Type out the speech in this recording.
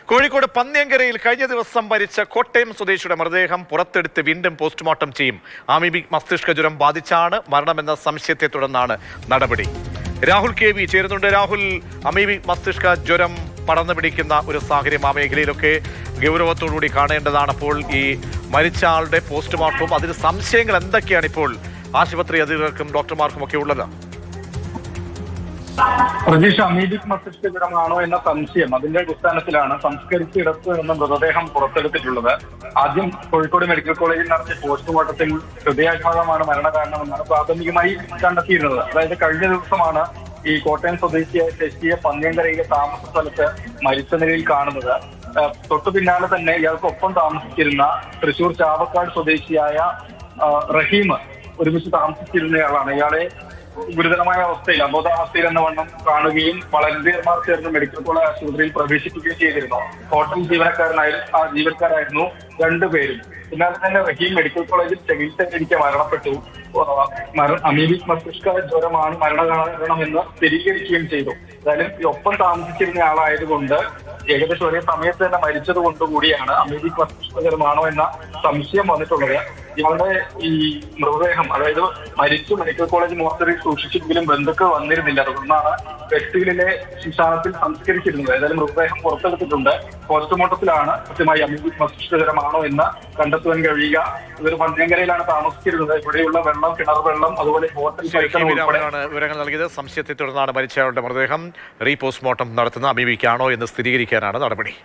കോഴിക്കോട് പന്ന്യങ്കരയിൽ കഴിഞ്ഞ ദിവസം മരിച്ച കോട്ടയം സ്വദേശിയുടെ മൃതദേഹം പുറത്തെടുത്ത് വീണ്ടും പോസ്റ്റ്മോർട്ടം ചെയ്യും. അമീബിക് മസ്തിഷ്ക ജ്വരം ബാധിച്ചാണ് മരണമെന്ന സംശയത്തെ തുടർന്നാണ് നടപടി. രാഹുൽ KV ചേരുന്നുണ്ട്. രാഹുൽ, അമീബിക് മസ്തിഷ്ക ജ്വരം പടർന്നു പിടിക്കുന്ന ഒരു സാഹചര്യം ആ മേഖലയിലൊക്കെ ഗൗരവത്തോടുകൂടി കാണേണ്ടതാണ്. അപ്പോൾ ഈ മരിച്ച ആളുടെ പോസ്റ്റ്മോർട്ടവും അതിന് സംശയങ്ങൾ എന്തൊക്കെയാണ് ഇപ്പോൾ ആശുപത്രി അധികൃതർക്കും ഡോക്ടർമാർക്കും ഒക്കെ ഉള്ളത്? പ്രതീക്ഷ, അമീബിക് മസ്തിഷ്ക ജ്വരമാണോ എന്ന സംശയം, അതിന്റെ അടിസ്ഥാനത്തിലാണ് സംസ്കരിച്ചിടത്ത് നിന്ന് മൃതദേഹം പുറത്തെടുത്തിട്ടുള്ളത്. ആദ്യം കോഴിക്കോട് മെഡിക്കൽ കോളേജിൽ നടത്തിയ പോസ്റ്റ്മോർട്ടത്തിൽ ഹൃദയാഘാതമാണ് മരണകാരണമെന്നാണ് പ്രാഥമികമായി കണ്ടെത്തിയിരുന്നത്. അതായത് കഴിഞ്ഞ ദിവസമാണ് ഈ കോട്ടയം സ്വദേശിയായ ശശിയെ പന്ന്യങ്കരയിലെ താമസ സ്ഥലത്ത് മരിച്ച നിലയിൽ കാണുന്നത്. തൊട്ടു പിന്നാലെ തന്നെ ഇയാൾക്കൊപ്പം താമസിച്ചിരുന്ന തൃശൂർ ചാവക്കാട് സ്വദേശിയായ റഹീം ഒരുമിച്ച് താമസിച്ചിരുന്നയാളാണ്. ഇയാളെ ഗുരുതരമായ അവസ്ഥയിൽ, അബോധാവസ്ഥയിൽ എന്ന വണ്ണം കാണുകയും വളണ്ടിയർമാർ ചേർന്ന് മെഡിക്കൽ കോളേജ് ആശുപത്രിയിൽ പ്രവേശിപ്പിക്കുകയും ചെയ്തിരുന്നു. ഹോട്ടൽ ജീവനക്കാരായിരുന്നു രണ്ടുപേരും. പിന്നാലെ തന്നെ റഹീം മെഡിക്കൽ കോളേജിൽ ചികിത്സയിലിരിക്കെ മരണപ്പെട്ടു. അമീബിക് മസ്തിഷ്ക ജ്വരമാണ് മരണകാരണമെന്ന് സ്ഥിരീകരിക്കുകയും ചെയ്തു. എന്തായാലും ഒപ്പം താമസിച്ചിരുന്ന ആളായതുകൊണ്ട് ഏകദേശം ഒരേ സമയത്ത് തന്നെ മരിച്ചത് കൊണ്ടുകൂടിയാണ് അമീബിക് മസ്തിഷ്ക ജ്വരമാണോ എന്ന സംശയം വന്നിട്ടുള്ളത്. ഇയാളുടെ ഈ മൃതദേഹം, അതായത് മരിച്ചു മെഡിക്കൽ കോളേജ് മോർച്ചറിയിൽ സൂക്ഷിച്ചെങ്കിലും ബന്ധുക്കൾ വന്നിരുന്നില്ല. തുടർന്നാണ് വെസ്റ്റിലെ ശ്മശാനത്തിൽ സംസ്കരിച്ചിരുന്നത്. ഏതായാലും മൃതദേഹം പുറത്തെടുത്തിട്ടുണ്ട്. പോസ്റ്റ്മോർട്ടത്തിലാണ് കൃത്യമായി അമീബിക് മസ്തിഷ്ക ജ്വരമാണോ എന്ന് കണ്ടെത്തുവാൻ കഴിയുക. ഇവർ പന്ന്യങ്കരയിലാണ് താമസിച്ചിരുന്നത്. ഇവിടെയുള്ള വെള്ളം, കിണർ വെള്ളം, അതുപോലെ ഹോട്ടൽ വിവരങ്ങൾ നൽകിയത്. സംശയത്തെ തുടർന്നാണ് മരിച്ചയാളുടെ മൃതദേഹം റീപോസ്റ്റ്മോർട്ടം നടത്തുന്ന അമീബിക്കാണോ എന്ന് സ്ഥിരീകരിക്കാനാണ് നടപടി.